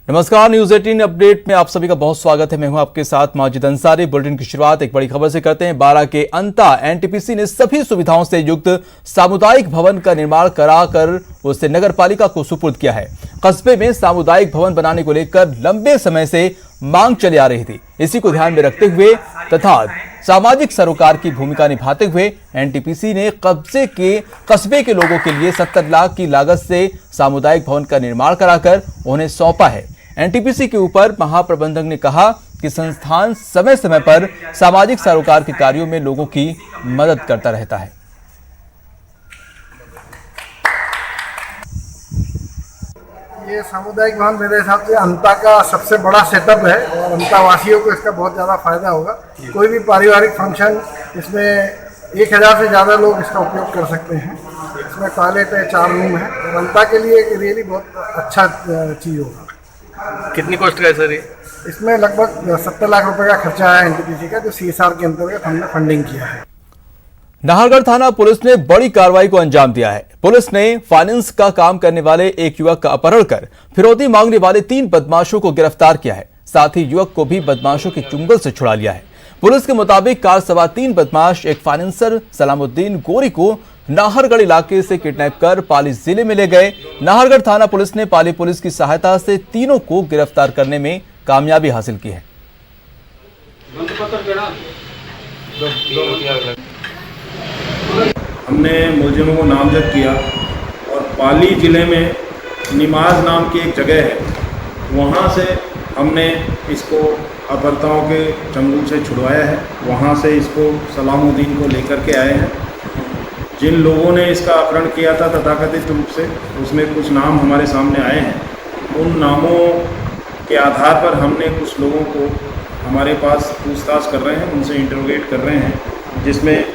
नमस्कार, news 18 update में आप सभी का बहुत स्वागत है। मैं हूं आपके साथ माजिद अंसारी। बुलेटिन की शुरुआत एक बड़ी खबर से करते हैं। बारां के अंता एनटीपीसी ने सभी सुविधाओं से युक्त सामुदायिक भवन का निर्माण कराकर उसे नगर पालिका को सुपुर्द किया है। कस्बे में सामुदायिक भवन बनाने को लेकर लंबे समय से मांग चली आ रही थी। इसी को ध्यान में रखते हुए तथा सामाजिक सरोकार की भूमिका निभाते हुए एनटीपीसी ने कस्बे के लोगों के लिए 70 लाख की लागत से सामुदायिक भवन का निर्माण कराकर उन्हें सौंपा है। एनटीपीसी के ऊपर महाप्रबंधक ने कहा कि संस्थान समय समय पर सामाजिक सरोकार के कार्यों में लोगों की मदद करता रहता है। ये सामुदायिक भवन मेरे हिसाब से अंता का सबसे बड़ा सेटअप है और अंता वासियों को इसका बहुत ज़्यादा फायदा होगा। कोई भी पारिवारिक फंक्शन इसमें 1000 से ज़्यादा लोग इसका उपयोग कर सकते हैं। इसमें टॉयलेट है, 4 रूम है और अंता के लिए रियली बहुत अच्छा चीज़ होगा। कितनी कॉस्ट का है सर ये? इसमें लगभग 70 लाख रुपए का खर्चा है एनटीपीसी का, जो CSR के अंतर्गत हमने फंडिंग किया है। नाहरगढ़ थाना पुलिस ने बड़ी कार्रवाई को अंजाम दिया है। पुलिस ने फाइनेंस का काम करने वाले एक युवक का अपहरण कर फिरौती मांगने वाले 3 बदमाशों को गिरफ्तार किया है। साथ ही युवक को भी बदमाशों के चुंगल से छुड़ा लिया है। पुलिस के मुताबिक कार सवार 3 बदमाश एक फाइनेंसर सलामुद्दीन गोरी को नाहरगढ़ इलाके से किडनैप कर पाली जिले में ले गए। नाहरगढ़ थाना पुलिस ने पाली पुलिस की सहायता से तीनों को गिरफ्तार करने में कामयाबी हासिल की है। हमने मुलजिमों को नामजद किया और पाली जिले में निमाज नाम की एक जगह है, वहाँ से हमने इसको अपहर्ताओं के चंगुल से छुड़वाया है। वहाँ से इसको सलामुद्दीन को लेकर के आए हैं। जिन लोगों ने इसका अपहरण किया था तथाकथित रूप से, उसमें कुछ नाम हमारे सामने आए हैं। उन नामों के आधार पर हमने कुछ लोगों को हमारे पास पूछताछ कर रहे हैं, उनसे इंटरोगेट कर रहे हैं, जिसमें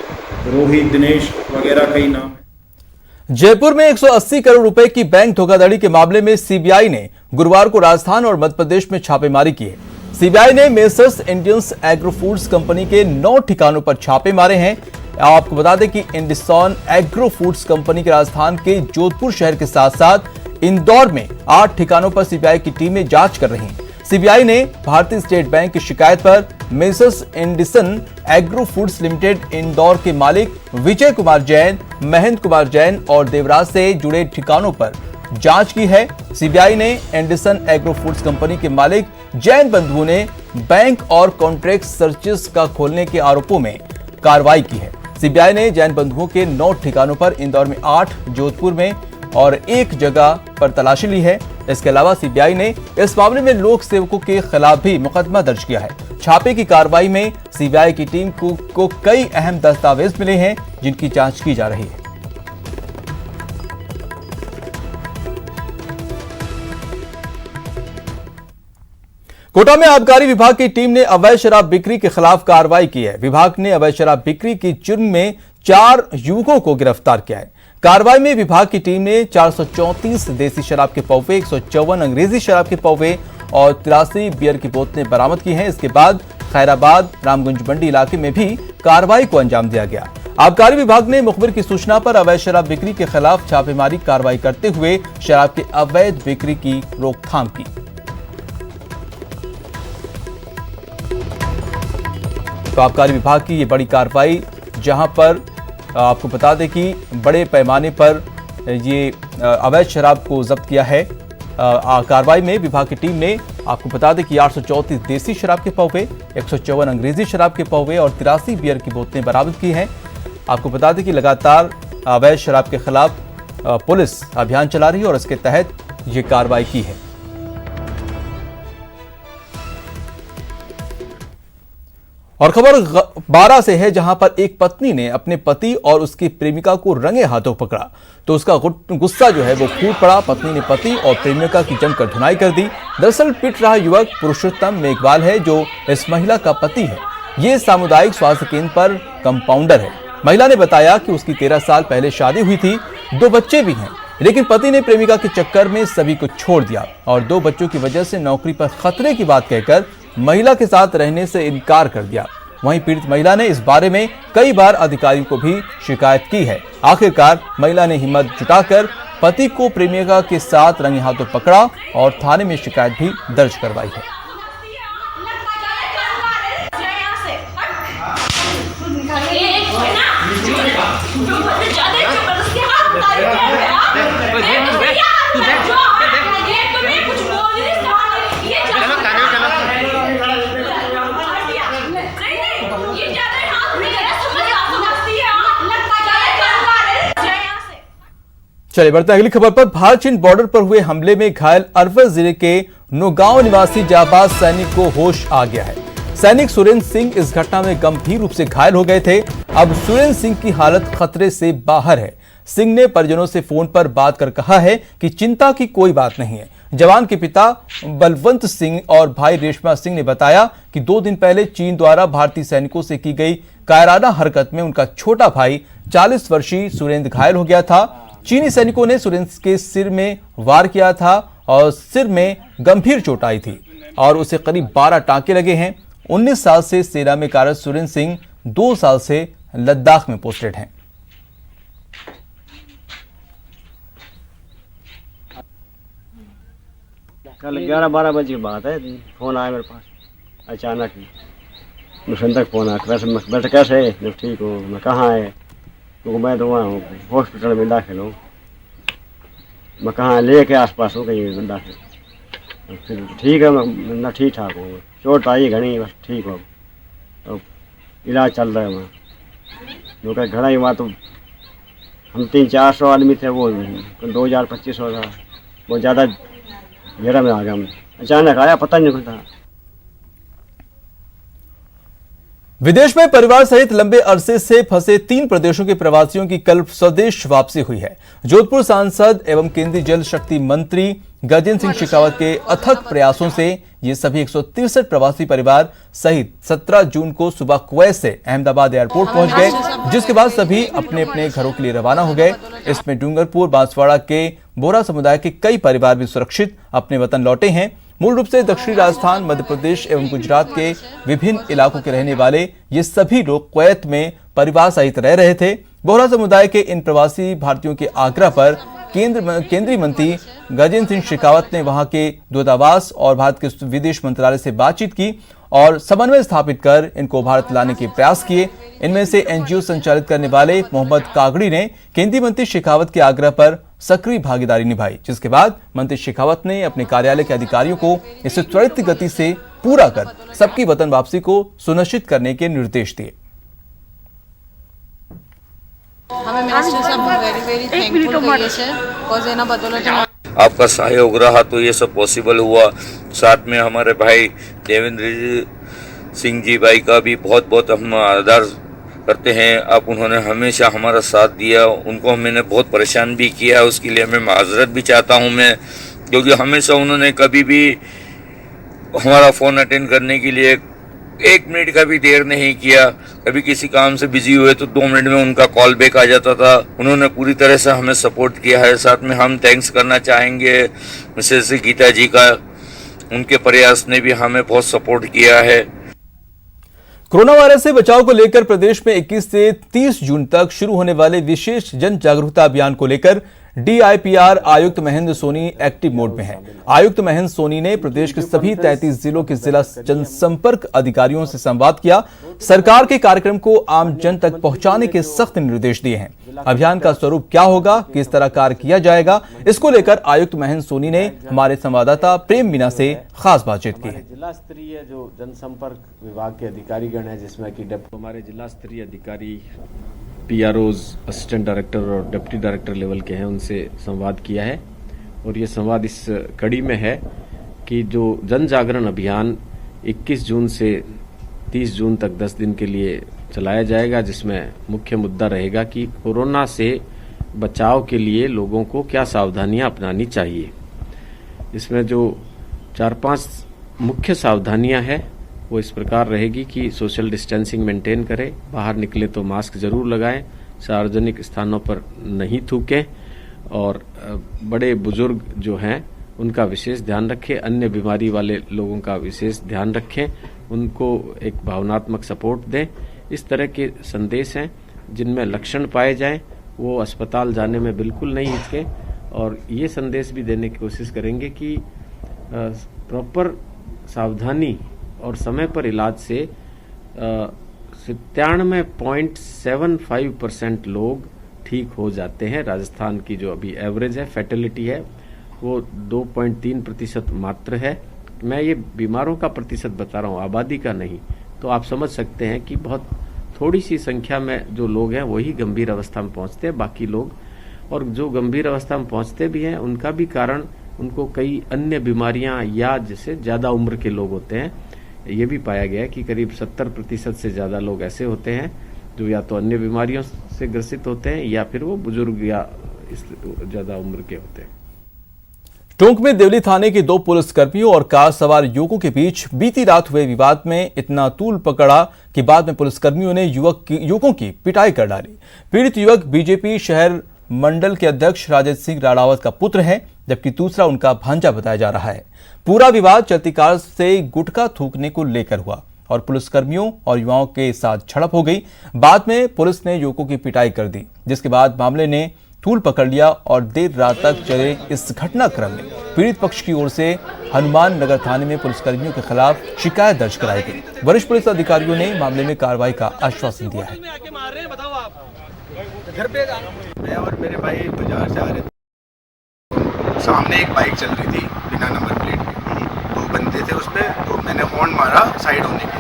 रोहित, दिनेश वगैरह कई नाम हैं। जयपुर में 180 करोड़ रुपए की बैंक धोखाधड़ी के मामले में सीबीआई ने गुरुवार को राजस्थान और मध्य प्रदेश में छापेमारी की है। सीबीआई ने messrs Indians agro foods company के 9 ठिकानों पर छापे मारे हैं। आपको बता दें कि इंडिसॉन एग्रो फूड्स कंपनी के राजस्थान के जोधपुर शहर के साथ साथ इंदौर में 8 ठिकानों पर सीबीआई की टीमें जांच कर रही हैं। सीबीआई ने भारतीय स्टेट बैंक की शिकायत पर मेसर्स इंडिसन एग्रो फूड्स लिमिटेड इंदौर के मालिक विजय कुमार जैन, महेंद्र कुमार जैन और देवराज से जुड़े ठिकानों पर जांच की है। सीबीआई ने इंडिसन एग्रो फूड्स कंपनी के मालिक जैन बंधु ने बैंक और कॉन्ट्रैक्ट सर्चेस का खोलने के आरोपों में कार्रवाई की है। सीबीआई ने जैन बंधुओं के 9 ठिकानों पर इंदौर में 8, जोधपुर में और 1 जगह पर तलाशी ली है। इसके अलावा सीबीआई ने इस मामले में लोक सेवकों के खिलाफ भी मुकदमा दर्ज किया है। छापे की कार्रवाई में सीबीआई की टीम को कई अहम दस्तावेज मिले हैं, जिनकी जांच की जा रही है। कोटा में आबकारी विभाग की टीम ने अवैध शराब बिक्री के खिलाफ कार्रवाई की है। विभाग ने अवैध शराब बिक्री की जुर्म में 4 युवकों को गिरफ्तार किया है। कार्रवाई में विभाग की टीम ने 434 देसी शराब के पौवे, 154 अंग्रेजी शराब के पौवे और 83 बियर की बोतलें बरामद की हैं। इसके बाद खैराबाद, रामगंज मंडी इलाके में भी कार्रवाई को अंजाम दिया गया। आबकारी विभाग ने मुखबिर की सूचना पर अवैध शराब बिक्री के खिलाफ छापेमारी कार्रवाई करते हुए शराब के अवैध बिक्री की रोकथाम की। तो आबकारी विभाग की ये बड़ी कार्रवाई, जहां पर आपको बता दें कि बड़े पैमाने पर ये अवैध शराब को जब्त किया है। कार्रवाई में विभाग की टीम ने आपको बता दें कि 834 देसी शराब के पौवे, 154 अंग्रेजी शराब के पौवे और 83 बियर की बोतलें बरामद की हैं। आपको बता दें कि लगातार अवैध शराब के खिलाफ पुलिस अभियान चला रही है और इसके तहत ये कार्रवाई की है। और खबर बारां से है, जहां पर एक पत्नी ने अपने पति और उसकी प्रेमिका को रंगे हाथों पकड़ा तो उसका गुस्सा जो है वो फूट पड़ा। पत्नी ने पति और प्रेमिका की जमकर धुनाई कर दी। दरअसल पिट रहा युवक पुरुषोत्तम मेघवाल है, जो इस महिला का पति है। ये सामुदायिक स्वास्थ्य केंद्र पर कंपाउंडर है। महिला ने बताया कि उसकी 13 साल पहले शादी हुई थी, 2 बच्चे भी हैं, लेकिन पति ने प्रेमिका के चक्कर में सभी को छोड़ दिया और 2 बच्चों की वजह से नौकरी पर खतरे की बात कहकर महिला के साथ रहने से इनकार कर दिया। वहीं पीड़ित महिला ने इस बारे में कई बार अधिकारियों को भी शिकायत की है। आखिरकार महिला ने हिम्मत जुटाकर पति को प्रेमिका के साथ रंगे हाथों पकड़ा और थाने में शिकायत भी दर्ज करवाई है। चलिए बढ़ते हैं अगली खबर पर। भारत चीन बॉर्डर पर हुए हमले में घायल अरवल जिले के नौगांव निवासी जाबाज सैनिक को होश आ गया है। सैनिक सुरेंद्र सिंह इस घटना में गंभीर रूप से घायल हो गए थे। अब सुरेंद्र सिंह की हालत खतरे से बाहर है। सिंह ने परिजनों से फोन पर बात कर कहा है कि चिंता की कोई बात नहीं है। जवान के पिता बलवंत सिंह और भाई रेशमा सिंह ने बताया कि 2 दिन पहले चीन द्वारा भारतीय सैनिकों से की गई कायराना हरकत में उनका छोटा भाई 40 वर्षीय सुरेंद्र घायल हो गया था। चीनी सैनिकों ने सुरेंद्र के सिर में वार किया था और सिर में गंभीर चोट आई थी और उसे करीब 12 टांके लगे हैं। 19 साल से सेना में कार्यरत सुरेंद्र सिंह 2 साल से लद्दाख में पोस्टेड हैं। कल 11-12 बजे की बात है, फोन आया मेरे पास अचानक ही। मिशन तक फोन आया, वैसे कैसे है? जब ठीक हो, मैं कहाँ है? तो मैं तो वहाँ हूँ, हॉस्पिटल में दाखिल हूँ। मैं कहाँ ले के आसपास हूँ कहीं दाखिल। फिर ठीक है, मैं ठीक ठाक हूँ। चोट आई घनी, बस ठीक हो, तो इलाज चल रहा है वहाँ। जो कि घड़ा ही वहाँ तो हम 300-400 आदमी थे, वो 2000-2500 था। बहुत ज़्यादा घेरा में आ गया। हम अचानक आया, पता नहीं था। विदेश में परिवार सहित लंबे अरसे से फंसे 3 प्रदेशों के प्रवासियों की कल स्वदेश वापसी हुई है। जोधपुर सांसद एवं केंद्रीय जल शक्ति मंत्री गजेंद्र सिंह शेखावत के अथक प्रयासों से ये सभी 163 प्रवासी परिवार सहित 17 जून को सुबह कुवैत से अहमदाबाद एयरपोर्ट पहुंच गए, जिसके बाद सभी अपने अपने घरों के लिए रवाना हो गए। इसमें डूंगरपुर बांसवाड़ा के बोहरा समुदाय के कई परिवार भी सुरक्षित अपने वतन लौटे हैं। मूल रूप से दक्षिणी राजस्थान, मध्य प्रदेश एवं गुजरात के विभिन्न इलाकों के रहने वाले ये सभी लोग कुवैत में परिवार सहित रह रहे थे। बोहरा समुदाय के इन प्रवासी भारतीयों के आग्रह पर केंद्रीय मंत्री गजेंद्र सिंह शेखावत ने वहां के दूतावास और भारत के विदेश मंत्रालय से बातचीत की और समन्वय स्थापित कर इनको भारत लाने के प्रयास किए। इनमें से एनजीओ संचालित करने वाले मोहम्मद कागड़ी ने केंद्रीय मंत्री शेखावत के आग्रह पर सक्रिय भागीदारी निभाई, जिसके बाद मंत्री शेखावत ने अपने कार्यालय के अधिकारियों को इसे त्वरित गति से पूरा कर सबकी वतन वापसी को सुनिश्चित करने के निर्देश दिए। हमें मिनिस्टर साहब वेरी थैंकफुल करिए सर, बिकॉज़ एना बदौलत आपका सहयोग रहा तो ये सब पॉसिबल हुआ। साथ में हमारे भाई देवेंद्र सिंह जी भाई का भी बहुत बहुत हम आदर करते हैं। आप उन्होंने हमेशा हमारा साथ दिया, उनको मैंने बहुत परेशान भी किया, उसके लिए मैं माजरत भी चाहता हूं मैं, क्योंकि हमेशा उन्होंने कभी भी हमारा फ़ोन अटेंड करने के लिए 1 मिनट का भी देर नहीं किया। कभी किसी काम से बिजी हुए तो 2 मिनट में उनका कॉल बैक आ जाता था। उन्होंने पूरी तरह से हमें सपोर्ट किया है। साथ में हम थैंक्स करना चाहेंगे मिसेस गीता जी का, उनके प्रयास ने भी हमें बहुत सपोर्ट किया है। कोरोना वायरस से बचाव को लेकर प्रदेश में 21 से 30 जून तक शुरू होने वाले विशेष जन जागरूकता अभियान को लेकर डीआईपीआर आयुक्त महेंद्र सोनी एक्टिव मोड में हैं। आयुक्त महेंद्र सोनी ने प्रदेश के सभी 33 जिलों के जिला जनसंपर्क अधिकारियों से संवाद किया। सरकार के कार्यक्रम को आम जन तक पहुंचाने के सख्त निर्देश दिए हैं। अभियान का स्वरूप क्या होगा, किस तरह कार्य किया जाएगा, इसको लेकर आयुक्त महेंद्र सोनी ने हमारे संवाददाता प्रेम मीना से खास बातचीत की है। जिला स्तरीय जो जनसंपर्क विभाग के अधिकारीगण है, जिसमें कि हमारे जिला स्तरीय अधिकारी पीआरओज, असिस्टेंट डायरेक्टर और डिप्टी डायरेक्टर लेवल के हैं, उनसे संवाद किया है। और ये संवाद इस कड़ी में है कि जो जन जागरण अभियान 21 जून से 30 जून तक 10 दिन के लिए चलाया जाएगा, जिसमें मुख्य मुद्दा रहेगा कि कोरोना से बचाव के लिए लोगों को क्या सावधानियां अपनानी चाहिए। इसमें जो 4-5 मुख्य सावधानियां हैं वो इस प्रकार रहेगी कि सोशल डिस्टेंसिंग मेंटेन करें, बाहर निकले तो मास्क जरूर लगाएं, सार्वजनिक स्थानों पर नहीं थूकें और बड़े बुजुर्ग जो हैं उनका विशेष ध्यान रखें, अन्य बीमारी वाले लोगों का विशेष ध्यान रखें, उनको एक भावनात्मक सपोर्ट दें। इस तरह के संदेश हैं। जिनमें लक्षण पाए जाएं वो अस्पताल जाने में बिल्कुल नहीं हिचकें और ये संदेश भी देने की कोशिश करेंगे कि प्रॉपर सावधानी और समय पर इलाज से 97.75% लोग ठीक हो जाते हैं। राजस्थान की जो अभी एवरेज है, फैटेलिटी है, वो 2.3% मात्र है। मैं ये बीमारों का प्रतिशत बता रहा हूँ, आबादी का नहीं। तो आप समझ सकते हैं कि बहुत थोड़ी सी संख्या में जो लोग हैं वही गंभीर अवस्था में पहुंचते हैं। बाकी लोग, और जो गंभीर अवस्था में पहुंचते भी हैं, उनका भी कारण उनको कई अन्य बीमारियां या जैसे ज़्यादा उम्र के लोग होते हैं। ये भी पाया गया है कि करीब 70% से ज़्यादा लोग ऐसे होते हैं जो या तो अन्य बीमारियों से ग्रसित होते हैं या फिर वो बुजुर्ग या ज़्यादा उम्र के होते हैं। टोंक में देवली थाने के 2 पुलिसकर्मियों और कार सवार युवकों के बीच बीती रात हुए विवाद में इतना तूल पकड़ा कि बाद में पुलिसकर्मियों ने युवकों की पिटाई कर डाली। पीड़ित युवक बीजेपी शहर मंडल के अध्यक्ष राजेश सिंह राणावत का पुत्र है, जबकि दूसरा उनका भांजा बताया जा रहा है। पूरा विवाद चलती कार से गुटखा थूकने को लेकर हुआ और पुलिसकर्मियों और युवाओं के साथ झड़प हो गई। बाद में पुलिस ने युवकों की पिटाई कर दी, जिसके बाद मामले ने तूल पकड़ लिया और देर रात तक चले इस घटनाक्रम में पीड़ित पक्ष की ओर से हनुमान नगर थाने में पुलिसकर्मियों के खिलाफ शिकायत दर्ज कराई गई। वरिष्ठ पुलिस अधिकारियों ने मामले में कार्रवाई का आश्वासन दिया है। मैं और मेरे भाई बाजार से आ रहे थे, सामने एक बाइक चल रही थी बिना नंबर प्लेट के, 2 बंदे थे उसमें, तो मैंने हॉर्न मारा साइड होने के लिए।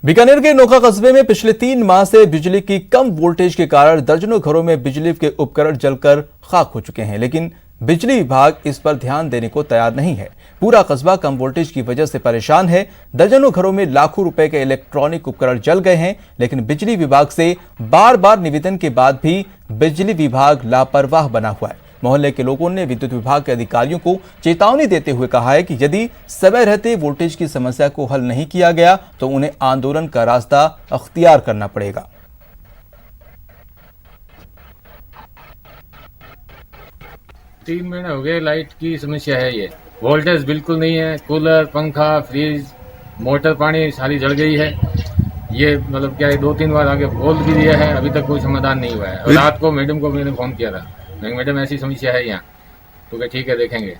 बीकानेर के नोखा कस्बे में पिछले 3 माह से बिजली की कम वोल्टेज के कारण दर्जनों घरों में बिजली के उपकरण जलकर खाक हो चुके हैं, लेकिन बिजली विभाग इस पर ध्यान देने को तैयार नहीं है। पूरा कस्बा कम वोल्टेज की वजह से परेशान है। दर्जनों घरों में लाखों रुपए के इलेक्ट्रॉनिक उपकरण जल गए हैं, लेकिन बिजली विभाग से बार बार निवेदन के बाद भी बिजली विभाग लापरवाह बना हुआ है। मोहल्ले के लोगों ने विद्युत विभाग के अधिकारियों को चेतावनी देते हुए कहा है कि यदि समय रहते वोल्टेज की समस्या को हल नहीं किया गया तो उन्हें आंदोलन का रास्ता अख्तियार करना पड़ेगा। तीन महीने हो गए लाइट की समस्या है। ये वोल्टेज बिल्कुल नहीं है। कूलर, पंखा, फ्रिज, मोटर पानी सारी जल गई है। ये मतलब क्या है, 2-3 बार आगे बोल भी दिया है, अभी तक कोई समाधान नहीं हुआ है। और रात को मैडम को मैंने फोन किया था, मैडम ऐसी समस्या है यहाँ, तो क्या ठीक है देखेंगे।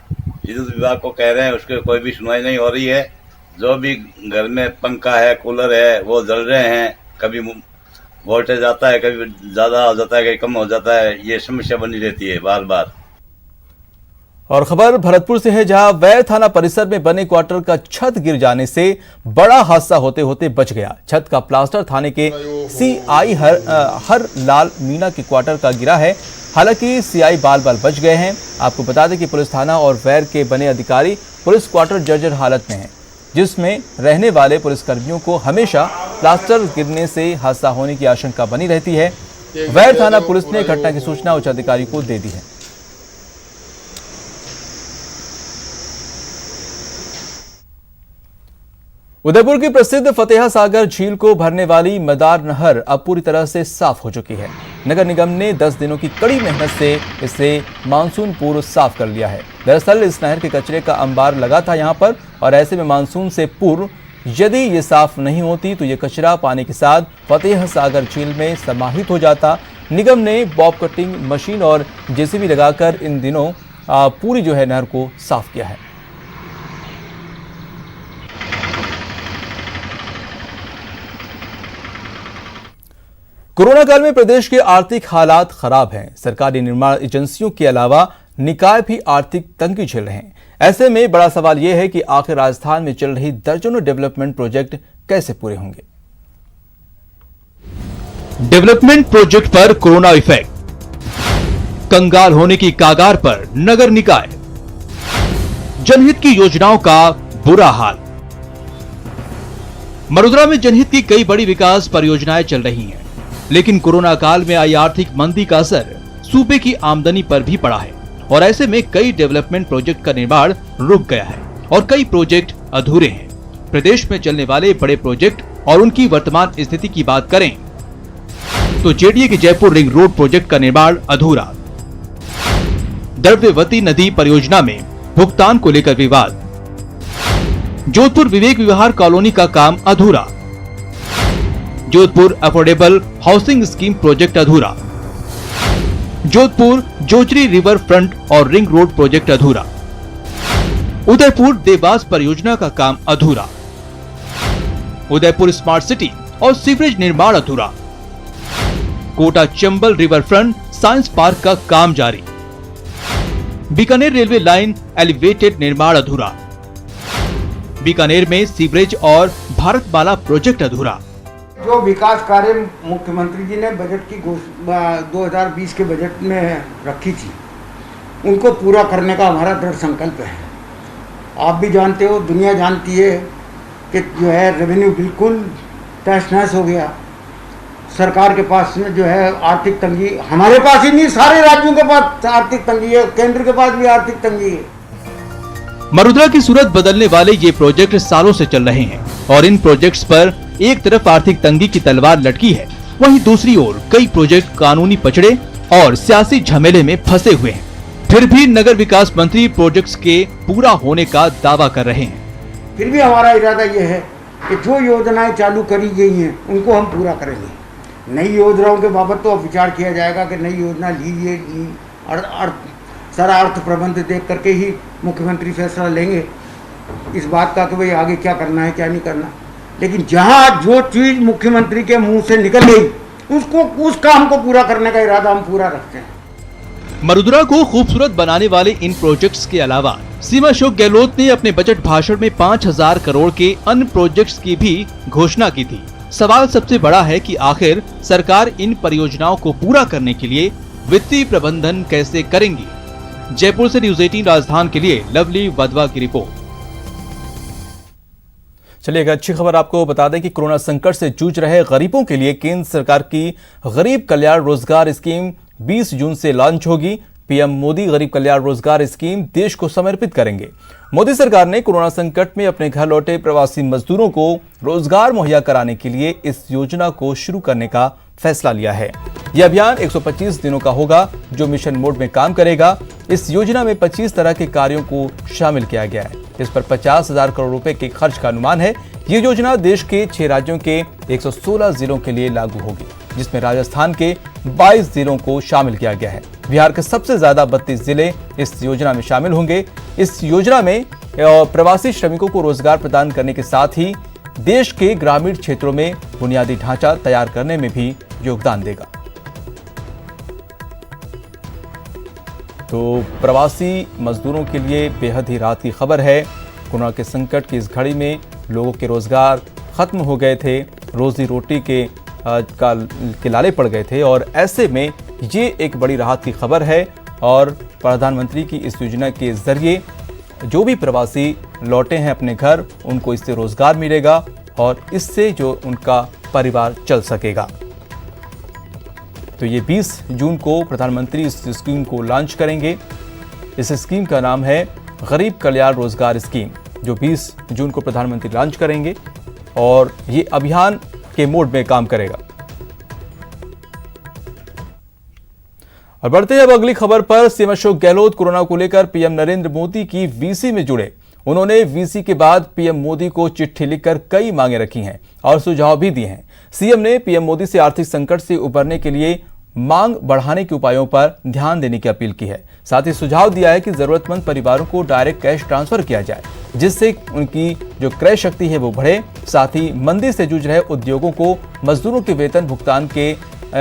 विद्युत विभाग को कह रहे हैं, उसके कोई भी सुनवाई नहीं हो रही है। जो भी घर में पंखा है, कूलर है, वो जल रहे हैं। कभी वोल्टेज आता है, कभी ज्यादा हो जाता है, कभी कम हो जाता है। ये समस्या बनी रहती है बार बार। और खबर भरतपुर से है, जहां वैर थाना परिसर में बने क्वार्टर का छत गिर जाने से बड़ा हादसा होते होते बच गया। छत का प्लास्टर थाने के सीआई हर लाल मीणा के क्वार्टर का गिरा है। हालांकि सीआई बाल बच गए हैं। आपको बता दें कि पुलिस थाना और वैर के बने अधिकारी पुलिस क्वार्टर जर्जर हालत में है, जिसमें रहने वाले पुलिसकर्मियों को हमेशा प्लास्टर गिरने से हादसा होने की आशंका बनी रहती है। वैर थाना पुलिस ने घटना की सूचना उच्च अधिकारी को दे दी है। उदयपुर की प्रसिद्ध फतेहा सागर झील को भरने वाली मदार नहर अब पूरी तरह से साफ हो चुकी है। नगर निगम ने 10 दिनों की कड़ी मेहनत से इसे मानसून पूर्व साफ कर लिया है। दरअसल इस नहर के कचरे का अंबार लगा था यहां पर, और ऐसे में मानसून से पूर्व यदि ये साफ नहीं होती तो ये कचरा पानी के साथ फतेहा सागर झील में समाहित हो जाता। निगम ने बॉब कटिंग मशीन और जेसीबी लगाकर इन दिनों पूरी नहर को साफ किया है। कोरोना काल में प्रदेश के आर्थिक हालात खराब हैं। सरकारी निर्माण एजेंसियों के अलावा निकाय भी आर्थिक तंगी झेल रहे हैं। ऐसे में बड़ा सवाल यह है कि आखिर राजस्थान में चल रही दर्जनों डेवलपमेंट प्रोजेक्ट कैसे पूरे होंगे। डेवलपमेंट प्रोजेक्ट पर कोरोना इफेक्ट, कंगाल होने की कागार पर नगर निकाय, जनहित की योजनाओं का बुरा हाल। मरुद्रा में जनहित की कई बड़ी विकास परियोजनाएं चल रही हैं, लेकिन कोरोना काल में आई आर्थिक मंदी का असर सूबे की आमदनी पर भी पड़ा है और ऐसे में कई डेवलपमेंट प्रोजेक्ट का निर्माण रुक गया है और कई प्रोजेक्ट अधूरे हैं। प्रदेश में चलने वाले बड़े प्रोजेक्ट और उनकी वर्तमान स्थिति की बात करें तो जेडीए के जयपुर रिंग रोड प्रोजेक्ट का निर्माण अधूरा, द्रव्यवती नदी परियोजना में भुगतान को लेकर विवाद, जोधपुर विवेक विहार कॉलोनी का काम अधूरा, Jodhpur affordable housing scheme project अधूरा, जोधपुर जोजरी रिवर फ्रंट और रिंग रोड प्रोजेक्ट अधूरा, उदयपुर देवास परियोजना का काम अधूरा, उदयपुर स्मार्ट सिटी और सीवरेज निर्माण अधूरा, Kota Chambal riverfront science park का काम जारी, बीकानेर रेलवे लाइन एलिवेटेड निर्माण अधूरा, बीकानेर में सीवरेज और भारतमाला प्रोजेक्ट अधूरा। जो विकास कार्य मुख्यमंत्री जी ने बजट की 2020 के बजट में रखी थी, उनको पूरा करने का हमारा दृढ़ संकल्प है। आप भी जानते हो, दुनिया जानती है कि जो है रेवेन्यू बिल्कुल तहस नहस हो गया। सरकार के पास में जो है आर्थिक तंगी, हमारे पास ही नहीं सारे राज्यों के पास आर्थिक तंगी है, केंद्र के पास भी आर्थिक तंगी है। मरुद्रा की सूरत बदलने वाले ये प्रोजेक्ट सालों से चल रहे हैं और इन प्रोजेक्ट्स पर एक तरफ आर्थिक तंगी की तलवार लटकी है, वहीं दूसरी ओर कई प्रोजेक्ट कानूनी पचड़े और सियासी झमेले में फंसे हुए हैं। फिर भी नगर विकास मंत्री प्रोजेक्ट्स के पूरा होने का दावा कर रहे हैं। फिर भी हमारा इरादा यह है कि जो योजनाएं चालू करी गई हैं उनको हम पूरा करेंगे। नई योजनाओं के बाबत तो अब विचार किया जाएगा कि नई योजना लीजिए, सारा अर्थ प्रबंध देख करके ही मुख्यमंत्री फैसला लेंगे इस बात का कि भाई आगे क्या करना है क्या नहीं करना। लेकिन जहां जो चीज मुख्यमंत्री के मुंह से निकल गई उस काम को पूरा करने का इरादा हम पूरा रखते हैं। मरुद्रा को खूबसूरत बनाने वाले इन प्रोजेक्ट्स के अलावा सीएम अशोक गहलोत ने अपने बजट भाषण में 5000 करोड़ के अन्य प्रोजेक्ट्स की भी घोषणा की थी। सवाल सबसे बड़ा है कि आखिर सरकार इन परियोजनाओं को पूरा करने के लिए वित्तीय प्रबंधन कैसे करेंगी। जयपुर से न्यूज़ 18 राजधानी के लिए लवली वधवा की रिपोर्ट। चलिए एक अच्छी खबर आपको बता दें कि कोरोना संकट से जूझ रहे गरीबों के लिए केंद्र सरकार की गरीब कल्याण रोजगार स्कीम 20 जून से लॉन्च होगी। पीएम मोदी गरीब कल्याण रोजगार स्कीम देश को समर्पित करेंगे। मोदी सरकार ने कोरोना संकट में अपने घर लौटे प्रवासी मजदूरों को रोजगार मुहैया कराने के लिए इस योजना को शुरू करने का फैसला लिया है। यह अभियान 125 दिनों का होगा जो मिशन मोड में काम करेगा। इस योजना में 25 तरह के कार्यों को शामिल किया गया है। इस पर 50,000 करोड़ रुपए के खर्च का अनुमान है। ये योजना देश के 6 राज्यों के 116 जिलों के लिए लागू होगी, जिसमें राजस्थान के 22 जिलों को शामिल किया गया है। बिहार के सबसे ज्यादा 32 जिले इस योजना में शामिल होंगे। इस योजना में प्रवासी श्रमिकों को रोजगार प्रदान करने के साथ ही देश के ग्रामीण क्षेत्रों में बुनियादी ढांचा तैयार करने में भी योगदान देगा। तो प्रवासी मजदूरों के लिए बेहद ही राहत की खबर है। कोरोना के संकट की इस घड़ी में लोगों के रोजगार खत्म हो गए थे, रोजी रोटी के लाले पड़ गए थे और ऐसे में ये एक बड़ी राहत की खबर है। और प्रधानमंत्री की इस योजना के जरिए जो भी प्रवासी लौटे हैं अपने घर, उनको इससे रोजगार मिलेगा और इससे जो उनका परिवार चल सकेगा। तो ये 20 जून को प्रधानमंत्री इस स्कीम को लॉन्च करेंगे। इस स्कीम का नाम है गरीब कल्याण रोजगार स्कीम, जो 20 जून को प्रधानमंत्री लॉन्च करेंगे और ये अभियान के मोड में काम करेगा। और बढ़ते हैं अब अगली खबर पर। सीएम अशोक गहलोत कोरोना को लेकर पीएम नरेंद्र मोदी की वीसी में जुड़े। उन्होंने वीसी के बाद पीएम मोदी को चिट्ठी लिखकर कई मांगे रखी हैं और सुझाव भी दिए हैं। सीएम ने पीएम मोदी से आर्थिक संकट से उबरने के लिए मांग बढ़ाने के उपायों पर ध्यान देने की अपील की है। साथ ही सुझाव दिया है कि जरूरतमंद परिवारों को डायरेक्ट कैश ट्रांसफर किया जाए, जिससे उनकी जो क्रय शक्ति है वो बढ़े। साथ ही मंदी से जूझ रहे उद्योगों को मजदूरों के वेतन भुगतान के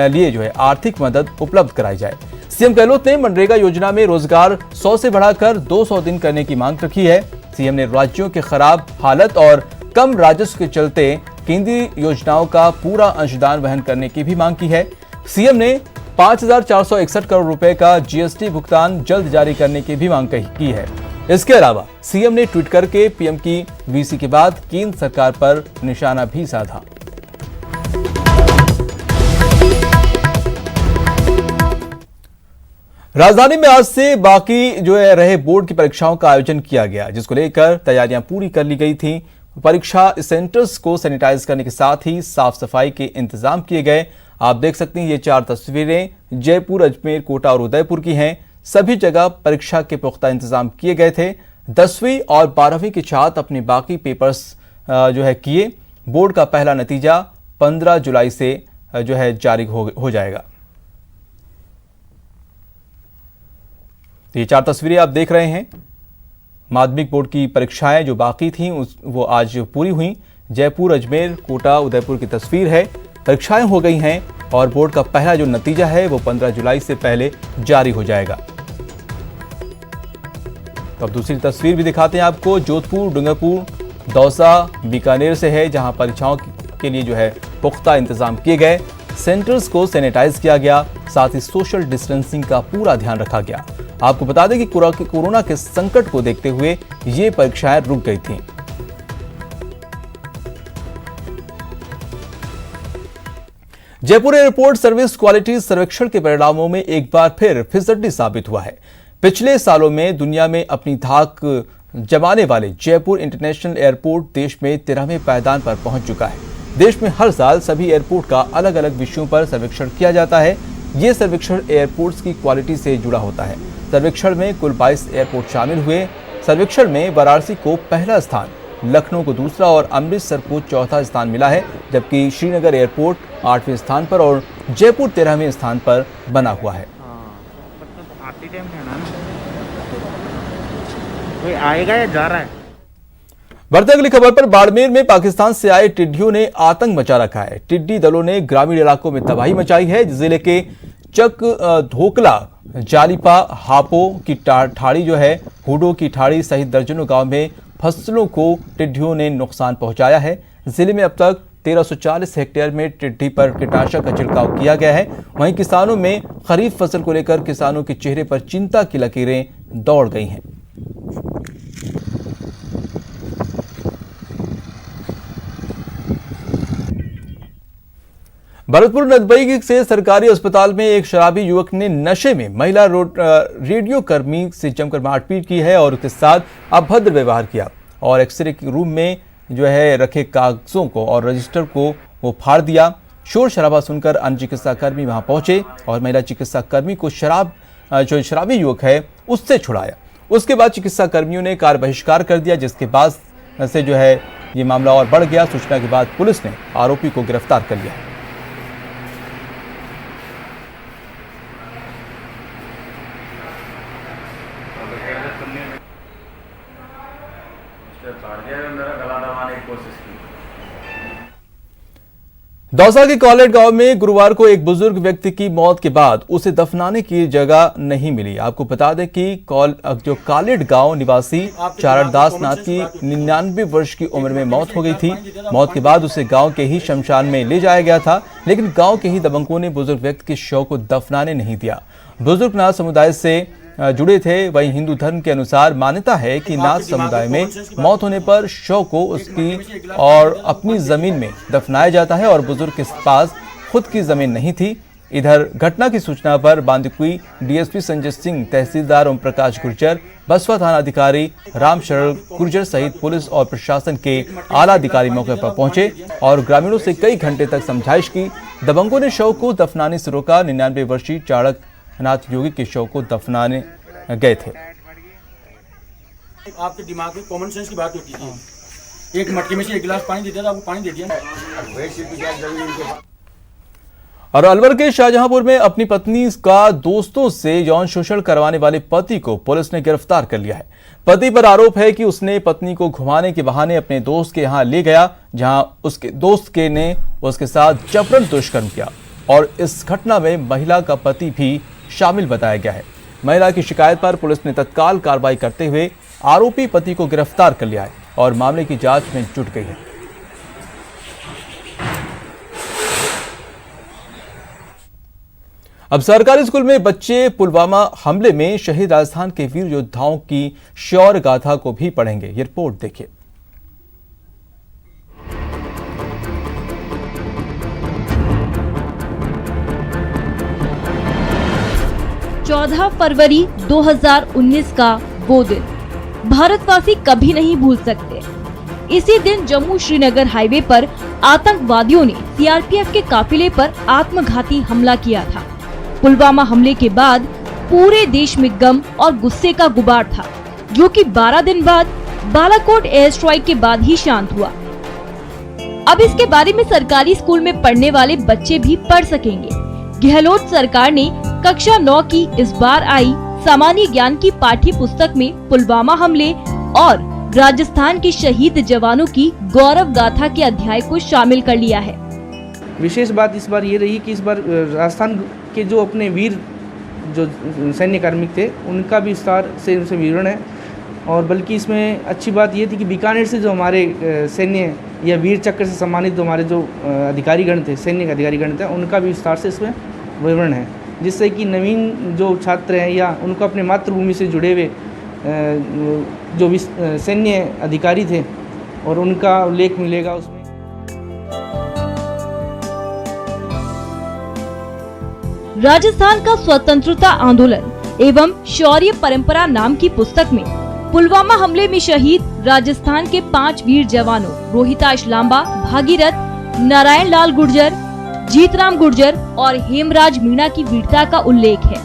लिए जो है आर्थिक मदद उपलब्ध कराई जाए। सीएम गहलोत ने मनरेगा योजना में रोजगार 100 से बढ़ाकर 200 दिन करने की मांग रखी है। सीएम ने राज्यों के खराब हालत और कम राजस्व के चलते केंद्रीय योजनाओं का पूरा अंशदान वहन करने की भी मांग की है। सीएम ने 5,461 करोड़ रुपए का जीएसटी भुगतान जल्द जारी करने की भी मांग की है। इसके अलावा सीएम ने ट्वीट करके पीएम की वीसी के बाद केंद्र सरकार पर निशाना भी साधा। राजधानी में आज से बाकी जो है रहे बोर्ड की परीक्षाओं का आयोजन किया गया, जिसको लेकर तैयारियां पूरी कर ली गई थी। परीक्षा सेंटर्स को सैनिटाइज करने के साथ ही साफ सफाई के इंतजाम किए गए। आप देख सकते हैं ये 4 तस्वीरें जयपुर, अजमेर, कोटा और उदयपुर की हैं। सभी जगह परीक्षा के पुख्ता इंतजाम किए गए थे। 10वीं और 12वीं के छात्र अपने बाकी पेपर्स जो है किए। बोर्ड का पहला नतीजा 15 जुलाई से जो है जारी हो जाएगा। तो ये 4 तस्वीरें आप देख रहे हैं। माध्यमिक बोर्ड की परीक्षाएं जो बाकी थीं वो आज पूरी हुई। जयपुर, अजमेर, कोटा, उदयपुर की तस्वीर है। परीक्षाएं हो गई हैं और बोर्ड का पहला जो नतीजा है वो 15 जुलाई से पहले जारी हो जाएगा। तो अब दूसरी तस्वीर भी दिखाते हैं आपको। जोधपुर, डूंगरपुर, दौसा, बीकानेर से है, जहां परीक्षाओं के लिए जो है पुख्ता इंतजाम किए गए। सेंटर्स को सैनिटाइज किया गया, साथ ही सोशल डिस्टेंसिंग का पूरा ध्यान रखा गया। आपको बता दें कि कोरोना के संकट को देखते हुए ये परीक्षाएं रुक गई थीं। जयपुर एयरपोर्ट सर्विस क्वालिटी सर्वेक्षण के परिणामों में एक बार फिर फिसड्डी साबित हुआ है। पिछले सालों में दुनिया में अपनी धाक जमाने वाले जयपुर इंटरनेशनल एयरपोर्ट देश में 13वें पायदान पर पहुंच चुका है। देश में हर साल सभी एयरपोर्ट का अलग अलग विषयों पर सर्वेक्षण किया जाता है। ये सर्वेक्षण एयरपोर्ट्स की क्वालिटी से जुड़ा होता है। सर्वेक्षण में कुल 22 एयरपोर्ट शामिल हुए। सर्वेक्षण में वाराणसी को पहला स्थान, लखनऊ को दूसरा और अमृतसर को चौथा स्थान मिला है, जबकि श्रीनगर एयरपोर्ट 8वें स्थान पर और जयपुर 13वें स्थान पर बना हुआ है। कोई आएगा या जा रहा है? बढ़ते अगली खबर पर। बाड़मेर में पाकिस्तान से आए टिड्डियों ने आतंक मचा रखा है। टिड्डी दलों ने ग्रामीण इलाकों में तबाही मचाई है। जिले के चक धोकला, जालीपा, हापो की ठाड़ी जो है, हुडो की ठाड़ी सहित दर्जनों गांव में फसलों को टिड्डियों ने नुकसान पहुंचाया है। जिले में अब तक 1340 हेक्टेयर में टिड्डी पर कीटनाशक का छिड़काव किया गया है। वहीं किसानों में खरीफ फसल को लेकर किसानों के चेहरे पर चिंता की लकीरें दौड़ गई हैं। भरतपुर नदबई से सरकारी अस्पताल में एक शराबी युवक ने नशे में महिला रेडियो कर्मी से जमकर मारपीट की है और उसके साथ अभद्र व्यवहार किया और एक्सरे के रूम में जो है रखे कागजों को और रजिस्टर को वो फाड़ दिया। शोर शराबा सुनकर अन्य चिकित्सा कर्मी वहां पहुंचे और महिला चिकित्सा कर्मी को जो शराबी युवक है उससे छुड़ाया। उसके बाद चिकित्सा कर्मियों ने कार्य बहिष्कार कर दिया, जिसके बाद से जो है ये मामला और बढ़ गया। सूचना के बाद पुलिस ने आरोपी को गिरफ्तार कर लिया। दौसा के कॉलेट गांव में गुरुवार को एक बुजुर्ग व्यक्ति की मौत के बाद उसे दफनाने की जगह नहीं मिली। आपको बता दें कि जो कालेट गांव निवासी चारदास नाथ की 99 वर्ष की उम्र में मौत हो गई थी। मौत के बाद उसे गांव के ही शमशान में ले जाया गया था, लेकिन गांव के ही दबंगों ने बुजुर्ग व्यक्ति के शव को दफनाने नहीं दिया। बुजुर्ग नाथ समुदाय से जुड़े थे। वहीं हिंदू धर्म के अनुसार मान्यता है कि नाथ समुदाय में मौत होने पर शव को उसकी और अपनी जमीन में दफनाया जाता है और बुजुर्ग के पास खुद की जमीन नहीं थी। इधर घटना की सूचना पर बांदीकुई डीएसपी संजय सिंह, तहसीलदार ओम प्रकाश गुर्जर, बसवा थाना अधिकारी राम शरण गुर्जर सहित पुलिस और प्रशासन के आला अधिकारी मौके पर पहुंचे और ग्रामीणों से कई घंटे तक समझाइश की। दबंगों ने शव को दफनाने से रोका। 99 वर्षीय चाणक नाथ योगी के शव को दफनाने गए थे। आपके दिमाग में कॉमन सेंस की बात होती है। एक मटके में से एक गिलास पानी देता था, आपको पानी दे दिया। और अलवर के शाहजहांपुर में अपनी पत्नी का दोस्तों से यौन शोषण करवाने वाले पति को पुलिस ने गिरफ्तार कर लिया है। पति पर आरोप है कि उसने पत्नी को घुमाने के बहाने अपने दोस्त के यहां ले गया, जहां उसके दोस्त ने उसके साथ जबरन दुष्कर्म किया और इस घटना में महिला का पति भी शामिल बताया गया है। महिला की शिकायत पर पुलिस ने तत्काल कार्रवाई करते हुए आरोपी पति को गिरफ्तार कर लिया है और मामले की जांच में जुट गई है। अब सरकारी स्कूल में बच्चे पुलवामा हमले में शहीद राजस्थान के वीर योद्धाओं की शौर्य गाथा को भी पढ़ेंगे। ये रिपोर्ट देखिए। 14 फरवरी 2019 का वो दिन भारतवासी कभी नहीं भूल सकते। इसी दिन जम्मू श्रीनगर हाईवे पर आतंकवादियों ने सीआरपीएफ के काफिले पर आत्मघाती हमला किया था। पुलवामा हमले के बाद पूरे देश में गम और गुस्से का गुबार था, जो कि 12 दिन बाद बालाकोट एयर स्ट्राइक के बाद ही शांत हुआ। अब इसके बारे में सरकारी स्कूल में पढ़ने वाले बच्चे भी पढ़ सकेंगे। गहलोत सरकार ने कक्षा 9 की इस बार आई सामान्य ज्ञान की पाठ्य पुस्तक में पुलवामा हमले और राजस्थान के शहीद जवानों की गौरव गाथा के अध्याय को शामिल कर लिया है। विशेष बात इस बार ये रही कि इस बार राजस्थान के जो अपने वीर जो सैन्य कार्मिक थे उनका भी विस्तार से उनसे विवरण है। और बल्कि इसमें अच्छी बात ये थी कि बीकानेर से जो हमारे सैन्य या वीर चक्र से सम्मानित जो हमारे जो अधिकारीगण थे, सैन्य अधिकारीगण थे, उनका भी विस्तार से इसमें विवरण है, जिससे कि नवीन जो छात्र हैं या उनको अपने मातृभूमि से जुड़े हुए जो सैन्य अधिकारी थे और उनका उल्लेख मिलेगा उसमें। राजस्थान का स्वतंत्रता आंदोलन एवं शौर्य परंपरा नाम की पुस्तक में पुलवामा हमले में शहीद राजस्थान के 5 वीर जवानों रोहिताश लांबा, भागीरथ, नारायण लाल गुर्जर, जीतराम गुर्जर और हेमराज मीणा की वीरता का उल्लेख है।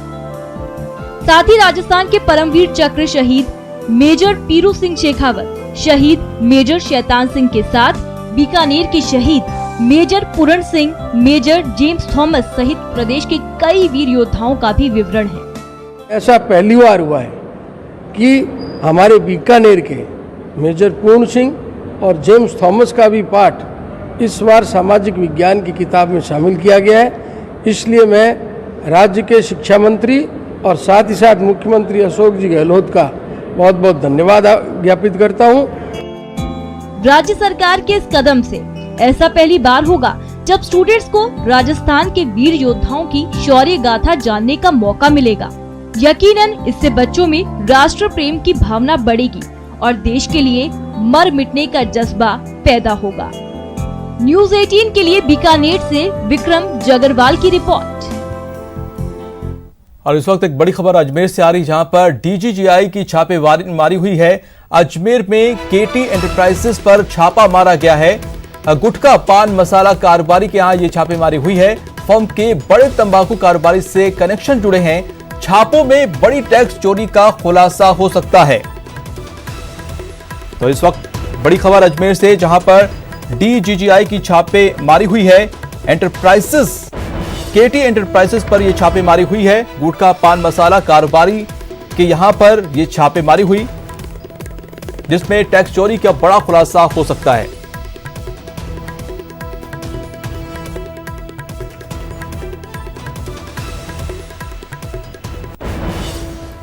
साथ ही राजस्थान के परमवीर चक्र शहीद मेजर पीरू सिंह शेखावत, शहीद मेजर शैतान सिंह के साथ बीकानेर के शहीद मेजर पूरण सिंह, मेजर जेम्स थॉमस सहित प्रदेश के कई वीर योद्धाओं का भी विवरण है। ऐसा पहली बार हुआ है कि हमारे बीकानेर के मेजर पूर्ण सिंह और जेम्स थॉमस का भी पाठ इस बार सामाजिक विज्ञान की किताब में शामिल किया गया है। इसलिए मैं राज्य के शिक्षा मंत्री और साथ ही साथ मुख्यमंत्री अशोक जी गहलोत का बहुत बहुत धन्यवाद ज्ञापित करता हूँ। राज्य सरकार के इस कदम से ऐसा पहली बार होगा जब स्टूडेंट्स को राजस्थान के वीर योद्धाओं की शौर्य गाथा जानने का मौका मिलेगा। यकीनन इससे बच्चों में राष्ट्र प्रेम की भावना बढ़ेगी और देश के लिए मर मिटने का जज्बा पैदा होगा। न्यूज़ 18 के लिए बीकानेर से विक्रम जगरवाल की रिपोर्ट। और इस वक्त एक बड़ी खबर अजमेर से आ रही, जहां पर डीजीजीआई की छापेमारी हुई है। अजमेर में केटी एंटरप्राइजेस पर छापा मारा गया है। गुटखा पान मसाला कारोबारी के यहाँ ये छापेमारी हुई है। फर्म के बड़े तंबाकू कारोबारी से कनेक्शन जुड़े हैं। छापों में बड़ी टैक्स चोरी का खुलासा हो सकता है। तो इस वक्त बड़ी खबर अजमेर से, जहां पर डीजीजीआई की छापेमारी हुई है। एंटरप्राइजेस, केटी एंटरप्राइजेस पर यह छापेमारी हुई है। गुटखा पान मसाला कारोबारी के यहां पर यह छापेमारी हुई, जिसमें टैक्स चोरी का बड़ा खुलासा हो सकता है।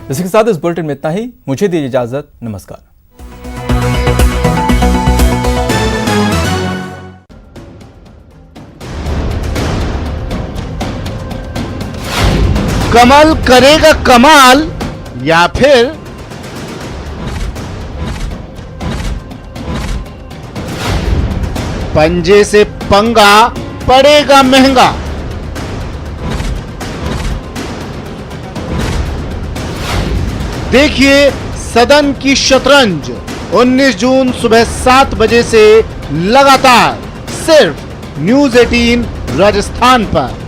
इसी के साथ इस बुलेटिन में इतना ही। मुझे दीजिए इजाजत। नमस्कार। कमल करेगा कमाल या फिर पंजे से पंगा पड़ेगा महंगा। देखिए सदन की शतरंज 19 जून सुबह 7 बजे से लगातार सिर्फ न्यूज़ 18 राजस्थान पर।